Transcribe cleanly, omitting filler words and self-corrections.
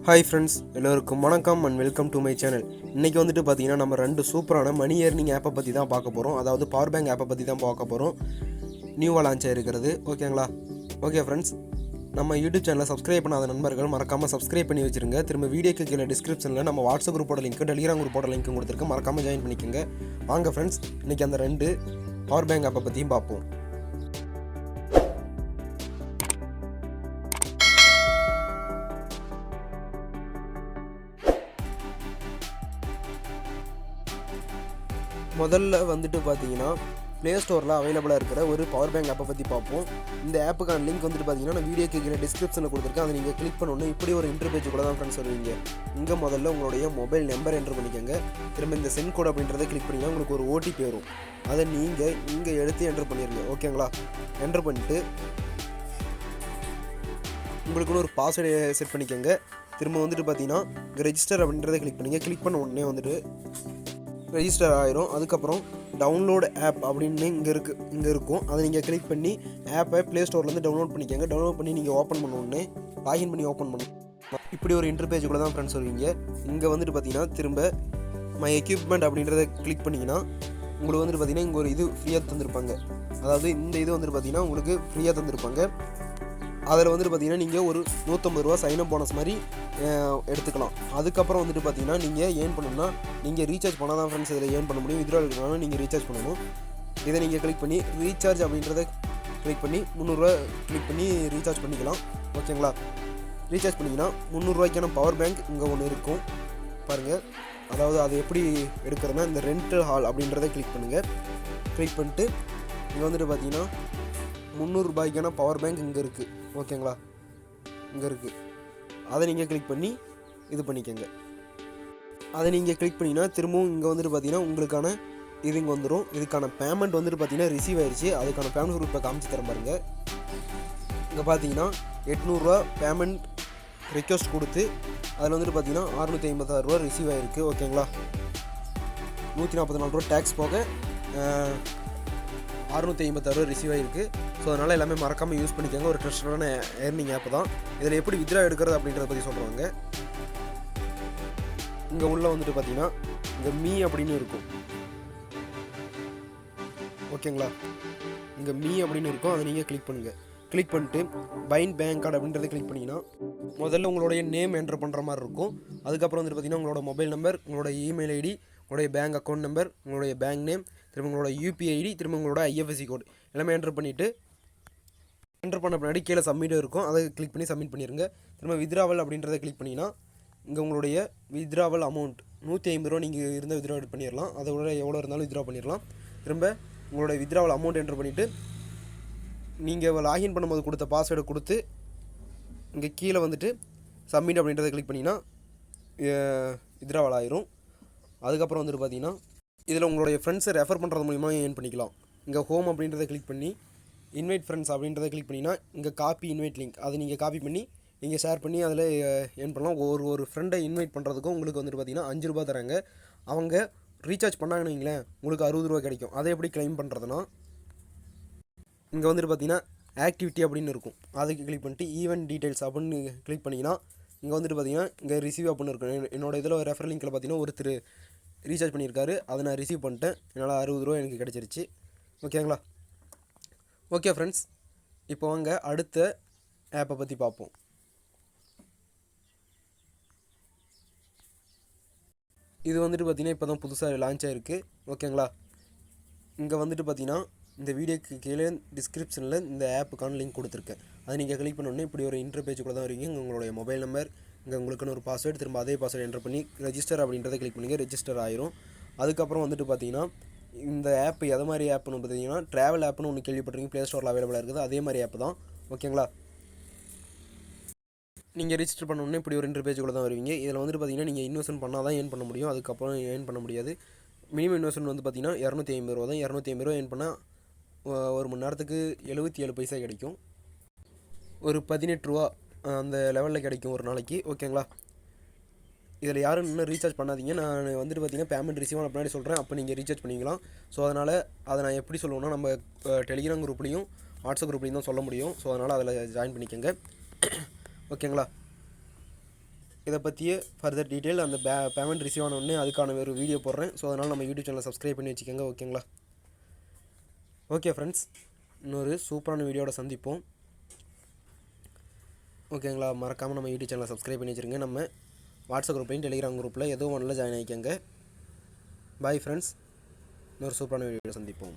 Hi friends, எல்லோருக்கும் வணக்கம் and welcome to my channel. இன்றைக்கி வந்துட்டு பார்த்தீங்கன்னா நம்ம ரெண்டு சூப்பரான மணி ஏர்னிங் ஆப்பை பற்றி தான் பார்க்க போகிறோம். அதாவது பவர் பேங்க் ஆப்பை பற்றி தான் பார்க்க போகிறோம். நியூவாக லான்ச் ஆகிருக்கிறது. ஓகேங்களா? ஓகே ஃப்ரெண்ட்ஸ், நம்ம யூடியூப் சேனலை சப்ஸ்கிரைப் பண்ணாத நண்பர்கள் மறக்காமல் சப்ஸ்கிரைப் பண்ணி வச்சுருங்க. திரும்ப வீடியோக்கு கீழே டிஸ்கிரிப்ஷனில் நம்ம வாட்ஸ்அப் குரூப்போட லிங்க், டெலிகிராம் குரூப்போட லிங்க்கும் கொடுத்துருக்கு. மறக்காமல் ஜாயின் பண்ணிக்கோங்க. வாங்க ஃப்ரெண்ட்ஸ், இன்றைக்கி அந்த ரெண்டு பவர் பேங்க் ஆப்பை பற்றியும் பார்ப்போம். முதல்ல வந்துட்டு பார்த்தீங்கன்னா ப்ளே ஸ்டோரில் அவைலபிளாக இருக்கிற ஒரு பவர் பேங்க் ஆப்பை பற்றி பார்ப்போம். இந்த ஆப்புக்கான லிங்க் வந்துட்டு பார்த்தீங்கன்னா நான் வீடியோக்கு கீழே டிஸ்கிரிப்ஷனில் கொடுத்துருக்கேன். அதை நீங்கள் கிளிக் பண்ணணும். இப்படி ஒரு இன்டர்பேஜ் கூட தான் ஃப்ரெண்ட்ஸ் வருவீங்க. இங்கே முதல்ல உங்களுடைய மொபைல் நம்பர் என்ட்ரு பண்ணிக்கோங்க. திரும்ப இந்த சென்ட் கோட் அப்படின்றத கிளிக் பண்ணிங்கன்னா உங்களுக்கு ஒரு ஓடிபி வரும். அதை நீங்கள் இங்கே எடுத்து என்ட்ரு பண்ணிடுங்க. ஓகேங்களா? என்ட்ரு பண்ணிட்டு உங்களுக்குன்னு ஒரு பாஸ்வேர்டு செட் பண்ணிக்கோங்க. திரும்ப வந்துட்டு பார்த்தீங்கன்னா இங்கே ரெஜிஸ்டர் அப்படின்றத கிளிக் பண்ணிங்க. கிளிக் பண்ண உடனே வந்துட்டு ரெஜிஸ்டர் ஆயிரும். அதுக்கப்புறம் டவுன்லோட் ஆப் அப்படின்னு இங்கே இருக்கும். அதை நீங்கள் கிளிக் பண்ணி ஆப்பை ப்ளே ஸ்டோர்லேருந்து டவுன்லோட் பண்ணிக்கோங்க. டவுன்லோட் பண்ணி நீங்கள் ஓப்பன் பண்ண உடனே லாகின் பண்ணி ஓப்பன் பண்ணணும். இப்படி ஒரு இன்டர்பேஜ் கூட தான் ஃப்ரெண்ட்ஸ் வருவீங்க. இங்கே வந்துட்டு பார்த்தீங்கன்னா திரும்ப மை எக்யூப்மெண்ட் அப்படின்றத கிளிக் பண்ணிங்கன்னா உங்களுக்கு வந்துட்டு பார்த்தீங்கன்னா இங்கே ஒரு இது ஃப்ரீயாக தந்திருப்பாங்க. அதாவது இந்த இது வந்துட்டு பார்த்தீங்கன்னா உங்களுக்கு ஃப்ரீயாக தந்திருப்பாங்க. அதில் வந்துட்டு பார்த்தீங்கன்னா நீங்கள் ஒரு 150 ரூபா சைனப் போனஸ் மாதிரி எடுத்துக்கலாம். அதுக்கப்புறம் வந்துட்டு பார்த்தீங்கன்னா நீங்கள் ஏர்ன் பண்ணணும்னா நீங்கள் ரீசார்ஜ் பண்ணால் தான் ஃப்ரெண்ட்ஸ் இதில் ஏர்ன் பண்ண முடியும். வித்ட்ரா எடுக்கணும்னா நீங்கள் ரீசார்ஜ் பண்ணணும். இதை நீங்கள் கிளிக் பண்ணி ரீசார்ஜ் அப்படின்றத கிளிக் பண்ணி 300 ரூபா கிளிக் பண்ணி ரீசார்ஜ் பண்ணிக்கலாம். ஓகேங்களா? ரீசார்ஜ் பண்ணிங்கன்னா 300 ரூபாய்க்கான பவர் பேங்க் இங்கே ஒன்று இருக்கும் பாருங்கள். அதாவது அது எப்படி எடுக்கிறதுனா இந்த ரெண்ட் ஹால் அப்படின்றத கிளிக் பண்ணுங்கள். கிளிக் பண்ணிட்டு இங்கே வந்துட்டு பார்த்தீங்கன்னா 300 ரூபாய்க்கான பவர் பேங்க் இங்கே இருக்குது. ஓகேங்களா? இங்கே இருக்குது. அதை நீங்கள் கிளிக் பண்ணி இது பண்ணிக்கோங்க. அதை நீங்கள் கிளிக் பண்ணிங்கன்னா திரும்பவும் இங்கே வந்துட்டு பார்த்தீங்கன்னா உங்களுக்கான இது இங்கே வந்துடும். இதுக்கான பேமெண்ட் வந்துட்டு பார்த்தீங்கன்னா ரிசீவ் ஆயிடுச்சு. அதுக்கான பேமெண்ட் இப்போ காமிச்சு தர பாருங்க. இங்கே பார்த்தீங்கன்னா 800 ரூபா பேமெண்ட் ரெக்வஸ்ட் கொடுத்து அதில் வந்துட்டு பார்த்தீங்கன்னா 656 ரூபா ரிசீவ் ஆகிருக்கு. ஓகேங்களா? 144 ரூபா டேக்ஸ் போக 656 ரூபா ரிசீவ் ஆகிருக்கு. ஸோ அதனால் எல்லாமே மறக்காமல் யூஸ் பண்ணிக்கோங்க. ஒரு ட்ரஸ்டடான ஏர்னிங் ஆப் தான். இதில் எப்படி வித்ட்ரா எடுக்கிறது அப்படின்றத பற்றி சொல்கிறாங்க. இங்கே உள்ள வந்துட்டு பார்த்தீங்கன்னா இங்கே மீ அப்படின்னு இருக்கும். ஓகேங்களா? இங்கே மீ அப்படின்னு இருக்கும். அதை நீங்கள் கிளிக் பண்ணுங்கள். கிளிக் பண்ணிட்டு பைன் பேங்க் கார்டு அப்படின்றத கிளிக் பண்ணிங்கன்னா முதல்ல உங்களுடைய நேம் என்ட்ரு பண்ணுற மாதிரி இருக்கும். அதுக்கப்புறம் வந்துட்டு பார்த்தீங்கன்னா உங்களோட மொபைல் நம்பர், உங்களோட இமெயில் ஐடி, உங்களுடைய பேங்க் அக்கௌண்ட் நம்பர், உங்களுடைய பேங்க் நேம், திரும்ப உங்களோட யூபிஐ ஐடி, திரும்ப உங்களோட ஐஎஃப்எஸ்சி கோட் எல்லாமே என்ட்ரு பண்ணிவிட்டு என்ட்ரு பண்ண பின்னாடி கீழே சப்மிட் இருக்கும். அதை கிளிக் பண்ணி சப்மிட் பண்ணிடுங்க. திரும்ப வித்ராவல் அப்படின்றத கிளிக் பண்ணிங்கன்னா இங்கே உங்களுடைய வித்ராவல் அமௌண்ட் 150 ரூபா நீங்கள் இருந்த வித்ரா பண்ணிடலாம். அதை விட எவ்வளோ இருந்தாலும் வித்ரா பண்ணிடலாம். திரும்ப உங்களோட வித்ராவல் அமௌண்ட் என்ட்ரு பண்ணிவிட்டு நீங்கள் லாகின் பண்ணும்போது கொடுத்த பாஸ்வேர்டை கொடுத்து இங்கே கீழே வந்துட்டு சப்மிட் அப்படின்றத கிளிக் பண்ணிங்கன்னா வித்ராவல் ஆயிரும். அதுக்கப்புறம் வந்துட்டு பார்த்தீங்கன்னா இதில் உங்களுடைய ஃப்ரெண்ட்ஸை ரெஃபர் பண்ணுறது மூலிமா ஏர்ன் பண்ணிக்கலாம். இங்கே ஹோம் அப்படின்றத கிளிக் பண்ணி இன்வைட் ஃப்ரெண்ட்ஸ் அப்படின்றத கிளிக் பண்ணிங்கன்னா இங்கே காப்பி இன்வைட் லிங்க் அதை நீங்கள் காப்பி பண்ணி நீங்கள் ஷேர் பண்ணி அதில் ஏர்ன் பண்ணலாம். ஒரு ஃப்ரெண்டை இன்வைட் பண்ணுறதுக்கும் உங்களுக்கு வந்துட்டு பார்த்தீங்கன்னா 5 ரூபா தராங்க. அவங்க ரீசார்ஜ் பண்ணாங்கன்னு வைங்களேன், உங்களுக்கு 60 ரூபா கிடைக்கும். அதை எப்படி கிளைம் பண்ணுறதுனா இங்கே வந்துட்டு பார்த்தீங்கன்னா ஆக்டிவிட்டி அப்படின்னு இருக்கும். அதுக்கு கிளிக் பண்ணிட்டு ஈவெண்ட் டீட்டெயில்ஸ் அப்படின்னு கிளிக் பண்ணிங்கன்னா இங்கே வந்துட்டு பார்த்தீங்கன்னா இங்கே ரிசீவ் அப்படின்னு இருக்கும். என்னோடய இதில் ரெஃபர் லிங்கில் பார்த்தீங்கன்னா ஒருத்தர் ரீசார்ஜ் பண்ணியிருக்காரு. அதை நான் ரிசீவ் பண்ணிட்டேன். என்னால் 60 ரூபா எனக்கு கிடச்சிருச்சு. ஓகேங்களா? ஓகே ஃப்ரெண்ட்ஸ், இப்போ வாங்க அடுத்த ஆப்பை பற்றி பார்ப்போம். இது வந்துட்டு பார்த்தீங்கன்னா இப்போ தான் புதுசாக லான்ச் ஆகிருக்கு. ஓகேங்களா? இங்கே வந்துட்டு பார்த்தீங்கன்னா இந்த வீடியோக்கு கீழே டிஸ்கிரிப்ஷனில் இந்த ஆப்புக்கான லிங்க் கொடுத்துருக்கேன். அதை நீங்கள் கிளிக் பண்ணோன்னே இப்படி ஒரு இன்டர்பேஜுக்குள்ளே தான் வருவீங்க. இங்கே உங்களுடைய மொபைல் நம்பர், இங்கே உங்களுக்குன்னு ஒரு பாஸ்வேர்டு, திரும்ப அதே பாஸ்வேர்டு என்ட்ரு பண்ணி ரெஜிஸ்டர் அப்படின்றத கிளிக் பண்ணிங்க. ரெஜிஸ்டர் ஆயிரும். அதுக்கப்புறம் வந்துட்டு பார்த்தீங்கன்னா இந்த ஆப் எது மாதிரி ஆப்னு பார்த்தீங்கன்னா ட்ராவல் ஆப்னு ஒன்று கேள்விப்பட்டிருக்கீங்க. ப்ளே ஸ்டோரில் அவைலபிளாக இருக்குது. அதே மாதிரி ஆப் தான். ஓகேங்களா? நீங்கள் ரிஜிஸ்டர் பண்ணணுன்னே இப்படி ஒரு இன்டர்பேஜுக்குள்ளே தான் வருவீங்க. இதில் வந்துட்டு பார்த்தீங்கன்னா நீங்கள் இன்வெஸ்ட்மெண்ட் பண்ணால் தான் ஏர்ன் பண்ண முடியும். அதுக்கப்புறம் ஏர்ன் பண்ண முடியாது. மினிமம் இன்வெஸ்ட்மெண்ட் வந்து பார்த்தீங்கன்னா 250 ரூபா தான். 250 ரூபா ஏர்ன் பண்ணால் ஒரு மணி நேரத்துக்கு 77 பைசா கிடைக்கும். ஒரு 18 ரூபா அந்த லெவலில் கிடைக்கும் ஒரு நாளைக்கு. ஓகேங்களா? இதில் யாரும் இன்னும் ரீசார்ஜ் பண்ணாதீங்க. நான் வந்துட்டு பார்த்தீங்கன்னா பேமெண்ட் ரிசீவ் ஆன பின்னாடி சொல்கிறேன். அப்போ நீங்கள் ரீசார்ஜ் பண்ணிக்கலாம். ஸோ அதனால் அதை நான் எப்படி சொல்லுவேன்னா நம்ம டெலிகிராம் குரூப்லேயும் வாட்ஸ்அப் குரூப்லேயும் தான் சொல்ல முடியும். ஸோ அதனால் அதில் ஜாயின் பண்ணிக்கோங்க. ஓகேங்களா? இதை பற்றிய ஃபர்தர் டீட்டெயில் அந்த பேமெண்ட் ரிசீவ் ஆன உடனே அதுக்கான ஒரு வீடியோ போடுறேன். ஸோ அதனால் நம்ம யூடியூப் சேனலை சப்ஸ்கிரைப் பண்ணி வச்சுக்கோங்க. ஓகேங்களா? ஓகே ஃப்ரெண்ட்ஸ், இன்னொரு சூப்பரான வீடியோட சந்திப்போம். ஓகேங்களா? மறக்காமல் நம்ம யூடியூப் சேனலை சப்ஸ்கிரைப் பண்ணி வச்சுருங்க. நம்ம வாட்ஸ்அப் குரூப்லையும் டெலிகிராம் குரூப்பில் ஏதோ ஒன்றில் ஜாயின் ஆகிக்கோங்க. பாய் ஃப்ரெண்ட்ஸ், இன்னொரு சூப்பரான வீடியோ சந்திப்போம்.